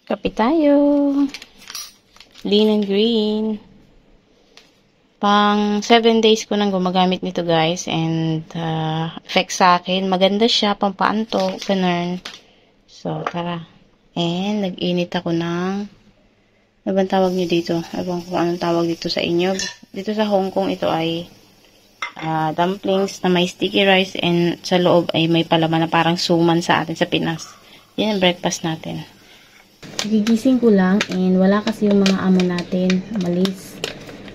Kape tayo. Lean and green. Pang 7 days ko nang gumagamit nito guys. And effect sa akin. Maganda siya. Pampaantok. Ganun. So, tara. And nag-init ako ng ano bang tawag nyo dito? Ewan ko anong tawag dito sa inyo. Dito sa Hong Kong ito ay dumplings na may sticky rice and sa loob ay may palaman na parang suman sa atin sa Pinas. Yan ang breakfast natin. Gigising ko lang and wala kasi yung mga amo natin. Malis.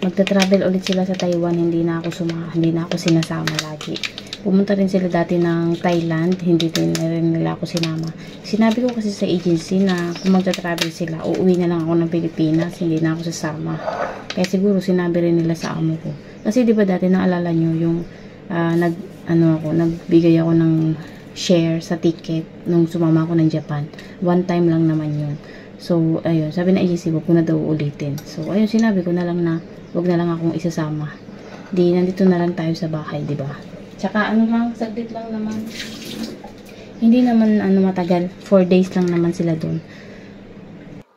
Magta-travel ulit sila sa Taiwan. Hindi na ako sinasama lagi. Pumunta rin sila dati ng Thailand. Hindi din nila ako sinama. Sinabi ko kasi sa agency na kung magta-travel sila, uuwi na lang ako ng Pilipinas. Hindi na ako sasama. Kaya siguro sinabi rin nila sa amo ko. Kasi di ba dati naalala nyo yung nagbigay ako ng share sa ticket nung sumama ako ng Japan. One time lang naman yun. So, ayun. Sabi na agency, wag ko na daw ulitin. So, ayun. Sinabi ko na lang na wag na lang akong isasama. Di, nandito na lang tayo sa bahay, di ba? Tsaka, saglit lang naman. Hindi naman, matagal. 4 days lang naman sila dun.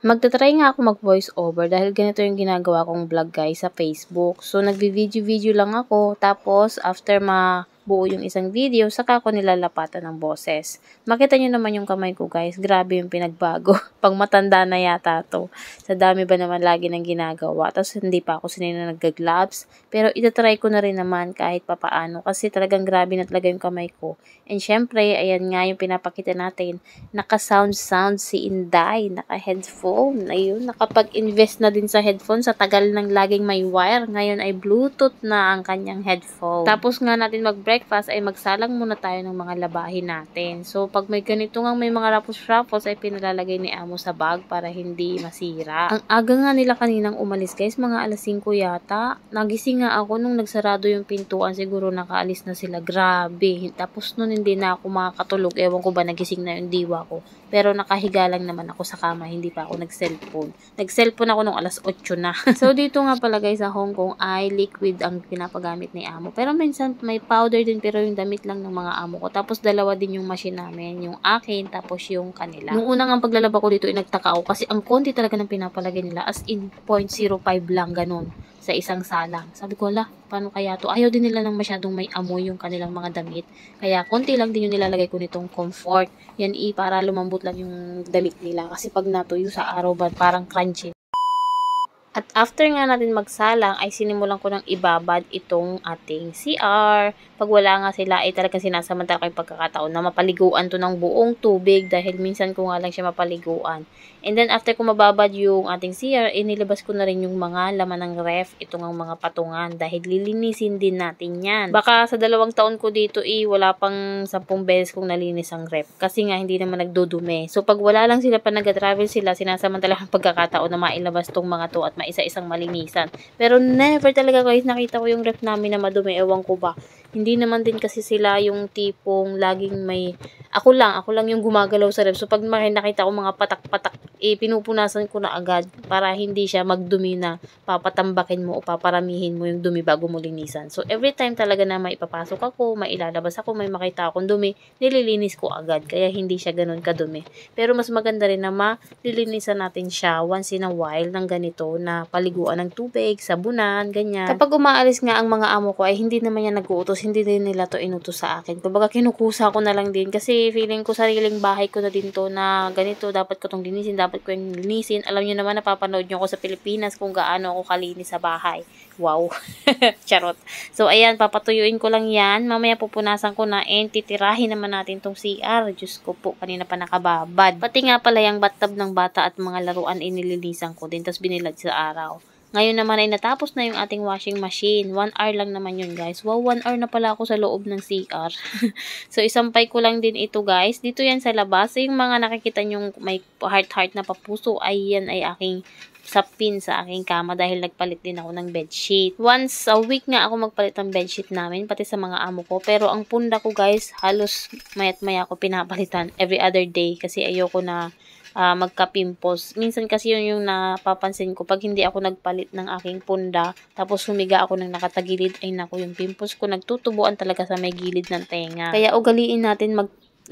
Magta-try nga ako mag-voice over dahil ganito yung ginagawa kong vlog guys sa Facebook. So, nagvi-video lang ako. Tapos, after mabuo yung isang video, saka ako nilalapatan ng boses. Makita nyo naman yung kamay ko guys. Grabe yung pinagbago. Pang matanda na yata to. Sa dami ba naman lagi ng ginagawa. Tapos, hindi pa ako sanay na nag-gloves. Pero, itatry ko na rin naman kahit papaano. Kasi talagang grabe na talaga yung kamay ko. And syempre, ayan nga yung pinapakita natin. Naka-sound si Inday. Naka-headphone. Ayun, nakapag-invest na din sa headphone sa tagal ng laging may wire. Ngayon ay Bluetooth na ang kanyang headphone. Tapos nga natin mag-breakfast ay magsalang muna tayo ng mga labahin natin. So, pag may ganito nga may mga rapos-rapos ay pinalalagay ni amo sa bag para hindi masira. Ang aga nga nila kaninang umalis guys, mga alas 5 yata. Nagising nga ako nung nagsarado yung pintuan. Siguro nakaalis na sila. Grabe. Tapos nun hindi na ako makakatulog. Ewan ko ba nagising na yung diwa ko. Pero nakahiga lang naman ako sa kama. Hindi pa ako nag-cellphone. Nag-cellphone ako nung alas 8 na. So, dito nga pala guys sa Hong Kong ay liquid ang pinapagamit ni amo. Pero minsan may powder din pero yung damit lang ng mga amo ko. Tapos dalawa din yung machine namin. Yung akin tapos yung kanila. Nung unang ang paglalaba ko dito ay nagtaka ako kasi ang konti talaga ng pinapalagay nila as in 0.05 lang ganun sa isang salang. Sabi ko, paano kaya to? Ayaw din nila ng masyadong may amoy yung kanilang mga damit. Kaya, konti lang din yung nilalagay ko nitong comfort. Yan para lumambot lang yung damit nila. Kasi pag natuyo sa araw ba, parang crunchy. At after nga natin magsalang, ay sinimulan ko ng ibabad itong ating CR. Pag wala nga sila, ay talagang sinasamantala ko yung pagkakataon na mapaliguan to ng buong tubig dahil minsan ko nga lang siya mapaliguan. And then, after ko mababad yung ating CR, inilabas ko na rin yung mga laman ng ref, itong mga patungan dahil lilinisin din natin yan. Baka sa 2 taon ko dito, wala pang 10 beses kong nalinis ang ref kasi nga hindi naman nagdudumi. So, pag wala lang sila pa nag-travel sila, sinasamantala ang pagkakataon na mailabas tong mga to at isa-isang malinisan. Pero never talaga guys nakita ko yung ref namin na madumi. Ewan ko ba. Hindi naman din kasi sila yung tipong laging may... Ako lang yung gumagalaw sa ref. So, pag nakita ko mga patak-patak, pinupunasan ko na agad para hindi siya magdumi na papatambakin mo o paparamihin mo yung dumi bago mo linisan. So, every time talaga na maipapasok ako, mailalabas ako, may makita akong dumi, nililinis ko agad. Kaya hindi siya ganun kadumi. Pero mas maganda rin na malilinisan natin siya once in a while ng ganito na paliguan ng tubig, sabunan, ganyan. Kapag umaalis nga ang mga amo ko ay hindi naman yan nag-uutos, hindi din nila to inutos sa akin. Kumbaga kinukusa ko na lang din kasi feeling ko sariling bahay ko na din to na ganito, dapat ko tong linisin, dapat ko yung linisin. Alam niyo naman, napapanood niyo ako sa Pilipinas kung gaano ako kalinis sa bahay. Wow. Charot. So, ayan, papatuyuin ko lang yan. Mamaya pupunasan ko na and titirahin naman natin tong CR. Diyos ko po, kanina pa nakababad. Pati nga pala yung bathtub ng bata at mga laruan inililisan ko din, tapos binilad sa araw. Ngayon naman ay natapos na yung ating washing machine. 1 hour lang naman yun guys. Wow, 1 hour na pala ako sa loob ng CR. So, isampay ko lang din ito guys. Dito yan sa labas. So, yung mga nakikita nyong may heart-heart na papuso ay yan ay aking sapin sa aking kama dahil nagpalit din ako ng bedsheet. Once a week nga ako magpalit ng bedsheet namin, pati sa mga amo ko. Pero ang punda ko guys, halos mayat maya ako pinapalitan every other day kasi ayoko na magka-pimples. Minsan kasi yun yung napapansin ko pag hindi ako nagpalit ng aking punda tapos humiga ako ng nakatagilid ay naku yung pimples ko nagtutubuan talaga sa may gilid ng tenga. Kaya ugaliin natin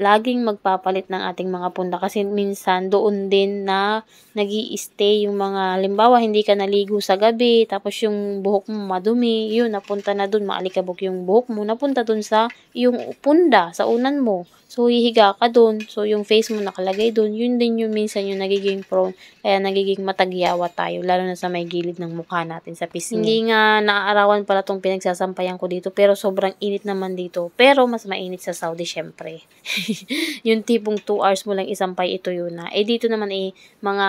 laging magpapalit ng ating mga punda kasi minsan doon din na nag-i-stay yung mga, halimbawa hindi ka naligo sa gabi tapos yung buhok mo madumi, yun napunta na doon, maalikabok yung buhok mo, napunta doon sa yung punda, sa unan mo. So hihiga ka doon, so yung face mo nakalagay doon, yun din yung minsan yung nagiging prone, kaya nagiging matagyawa tayo, lalo na sa may gilid ng mukha natin sa pisngi. Hindi nga naaarawan pala tong pinagsasampayan ko dito, pero sobrang init naman dito, pero mas mainit sa Saudi syempre. Yung tipong 2 hours mo lang isampay, ito yun na. Dito naman mga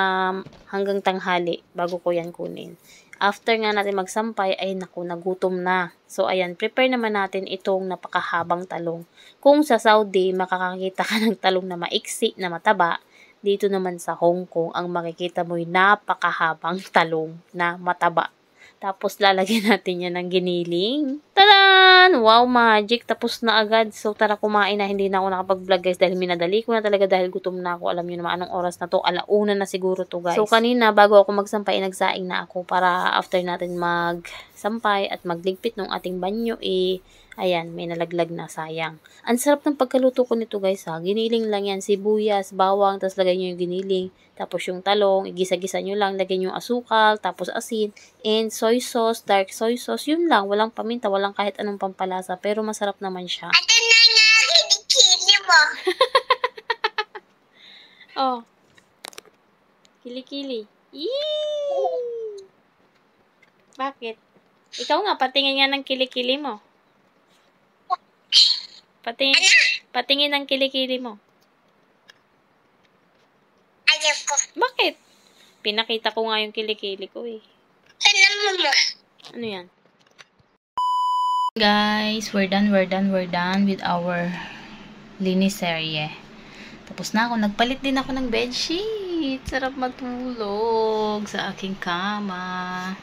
hanggang tanghali bago ko yan kunin. After nga natin magsampay, ay naku, nagutom na. So, ayan, prepare naman natin itong napakahabang talong. Kung sa Saudi, makakakita ka ng talong na maiksi, na mataba, dito naman sa Hong Kong, ang makikita mo'y napakahabang talong na mataba. Tapos, lalagyan natin yan ng giniling. Tadan! Wow, magic! Tapos na agad. So, tara kumain na. Hindi na ako nakapag-vlog, guys, dahil minadali ko na talaga dahil gutom na ako. Alam niyo naman anong oras na to. 1:00 na siguro to, guys. So, kanina, bago ako magsampay, nagsaing na ako para after natin magsampay at magligpit ng ating banyo, ayan, may nalaglag na, sayang. Ang sarap ng pagkaluto ko nito, guys, ha. Giniling lang yan, sibuyas, bawang, tapos lagay nyo yung giniling. Tapos yung talong, igisa-gisa nyo lang, lagay nyo yung asukal, tapos asin, and soy sauce, dark soy sauce. Yun lang, walang paminta, walang kahit anong pampalasa, pero masarap naman siya. Ate na nga, kilikili mo. Oh. Kilikili. Yee! Bakit? Ikaw nga, patingin nga ng kilikili mo. Patingin ng kilikili mo. Ayaw ko. Bakit? Pinakita ko nga yung kilikili ko eh. Ano yan? Guys, we're done with our linis serye. Tapos na ako. Nagpalit din ako ng bedsheet. Sarap matulog sa aking kama.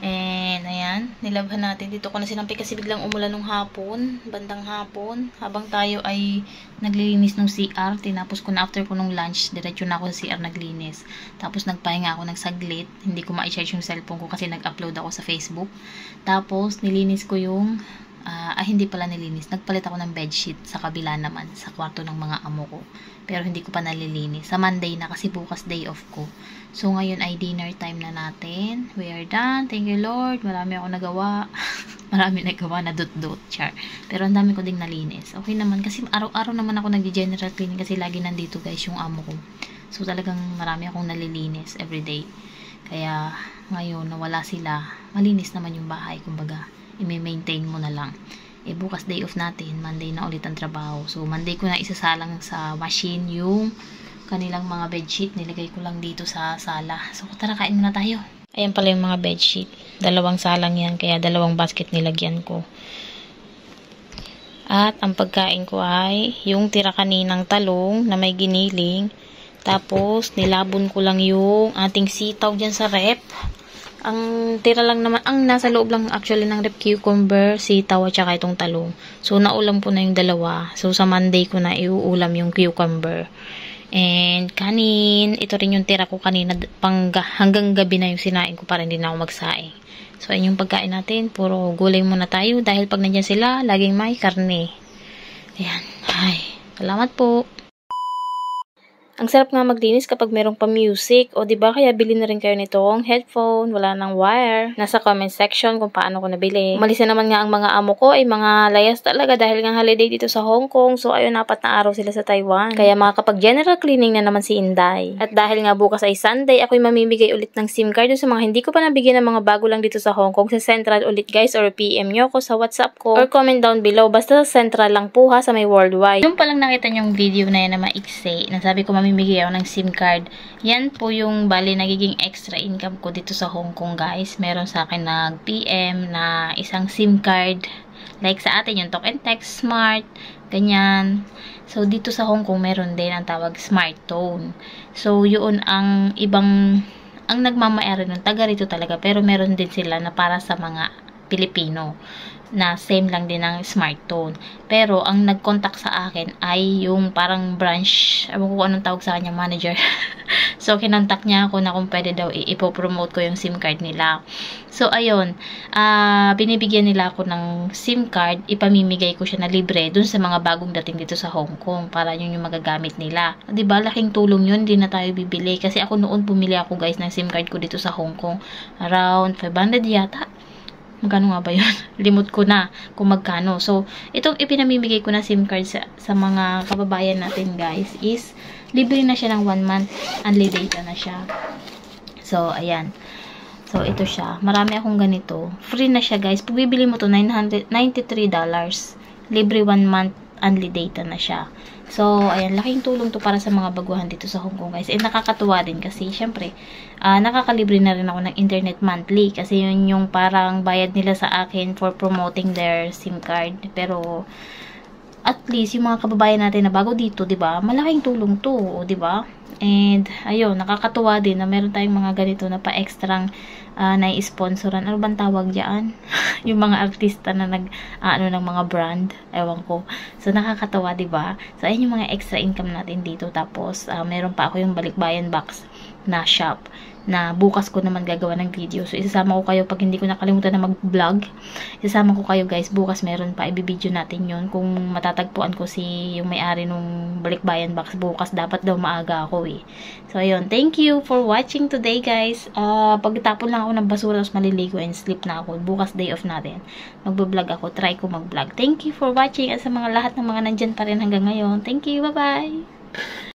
And, ayan, nilabhan natin. Dito ko na sinampi kasi biglang umulan nung hapon, bandang hapon. Habang tayo ay naglilinis ng CR, tinapos ko na after ko nung lunch, diretso na ako sa CR naglinis. Tapos nagpahinga ako ng saglit, hindi ko ma-charge yung cellphone ko kasi nag-upload ako sa Facebook. Tapos, nilinis ko yung, hindi pala nilinis. Nagpalit ako ng bedsheet sa kabila naman, sa kwarto ng mga amo ko. Pero hindi ko pa nalilinis. Sa Monday na kasi bukas day off ko. So, ngayon ay dinner time na natin. We are done. Thank you, Lord. Marami ako nagawa. Marami nagawa na dot-dot, char. Pero ang dami ko ding nalinis. Okay naman. Kasi araw-araw naman ako nag-general cleaning kasi lagi nandito, guys, yung amo ko. So, talagang marami akong nalilinis everyday. Kaya, ngayon, nawala sila. Malinis naman yung bahay. Kumbaga, i-maintain mo na lang. Bukas day off natin. Monday na ulit ang trabaho. So, Monday ko na isasalang sa machine yung kanilang mga bedsheet. Nilagay ko lang dito sa sala. So, tara, kain muna tayo. Ayan pala yung mga bedsheet. 2 salang yan, kaya 2 basket nilagyan ko. At ang pagkain ko ay yung tira kaninang talong na may giniling. Tapos, nilabon ko lang yung ating sitaw dyan sa rep. Ang tira lang naman, ang nasa loob lang actually ng rep, cucumber, sitaw at saka itong talong. So, naulam ko na yung 2. So, sa Monday ko na iuulam yung cucumber. And kanin, ito rin yung tira ko kanina, hanggang gabi na yung sinain ko para hindi na ako magsaing. So, ayun yung pagkain natin. Puro gulay muna tayo dahil pag nandyan sila, laging may karne. Ayan. Ay, salamat po. Ang sarap nga maglinis kapag merong pa-music. O diba, kaya bili na rin kayo nitong headphone, wala nang wire. Nasa comment section kung paano ko nabili. Umalis na naman nga ang mga amo ko ay mga layas talaga dahil nga holiday dito sa Hong Kong. So ayun, 4 na araw sila sa Taiwan. Kaya makakapag-general cleaning na naman si Inday. At dahil nga bukas ay Sunday, ako'y mamimigay ulit ng SIM card sa mga hindi ko pa nabigyan ng mga bago lang dito sa Hong Kong. Sa Central ulit, guys, or PM nyo ko sa WhatsApp ko or comment down below. Basta sa Central lang po, ha, sa may worldwide. Yung palang nakita nyong video na yan na maiksi, nasabi ko mamimigay ako ng SIM card. Yan po yung bali nagiging extra income ko dito sa Hong Kong, guys. Meron sa akin nag-PM na isang SIM card. Like sa atin yung Talk and Text Smart, ganyan. So dito sa Hong Kong meron din ang tawag Smart Tone. So yun ang ibang, ang nagmamayari ng taga rito talaga, pero meron din sila na para sa mga Pilipino na same lang din ng Smart Tone. Pero ang nag-contact sa akin ay yung parang branch, ewan ko anong tawag sa kanya, manager. So kinontak niya ako na kung pwede daw ipopromote ko yung SIM card nila. So, ayun, binibigyan nila ako ng SIM card, ipamimigay ko siya na libre dun sa mga bagong dating dito sa Hong Kong para yun yung magagamit nila. Diba, laking tulong yun, hindi na tayo bibili. Kasi ako noon bumili ako guys ng SIM card ko dito sa Hong Kong. Around 500 yata. Magkano nga ba yun? Limot ko na kung magkano. So, itong ipinamimigay ko na SIM card sa mga kababayan natin guys is libre na siya ng 1 month. Unlimited data na siya. So, ayan. So, ito siya. Marami akong ganito. Free na siya, guys. Pag bibili mo to $93. Libre 1 month, only data na siya. So, ayan. Laking tulong to para sa mga baguhan dito sa Hong Kong, guys. And nakakatuwa din kasi, syempre, nakakalibre na rin ako ng internet monthly. Kasi yun yung parang bayad nila sa akin for promoting their SIM card. Pero, at least, yung mga kababayan natin na bago dito, diba? Malaking tulong to, diba? And, ayun, nakakatuwa din na meron tayong mga ganito na pa-extrang nai-sponsoran. Ano bang tawag dyan? Yung mga artista na ano ng mga brand. Ewan ko. So, nakakatawa, diba? So, ayun yung mga extra income natin dito. Tapos, meron pa ako yung Balikbayan Box na shop na bukas ko naman gagawa ng video. So, isasama ko kayo pag hindi ko nakalimutan na mag-vlog. Isasama ko kayo guys. Bukas meron pa. Ibibideo natin yun. Kung matatagpuan ko yung may-ari nung Balikbayan Box bukas, dapat daw maaga ako eh. So, ayun. Thank you for watching today guys. Pagtapon lang ako ng basura tapos maliligo and sleep na ako. Bukas day off natin. Magbablog ako. Try ko mag-vlog. Thank you for watching at sa mga lahat ng mga nandyan pa rin hanggang ngayon. Thank you. Bye-bye!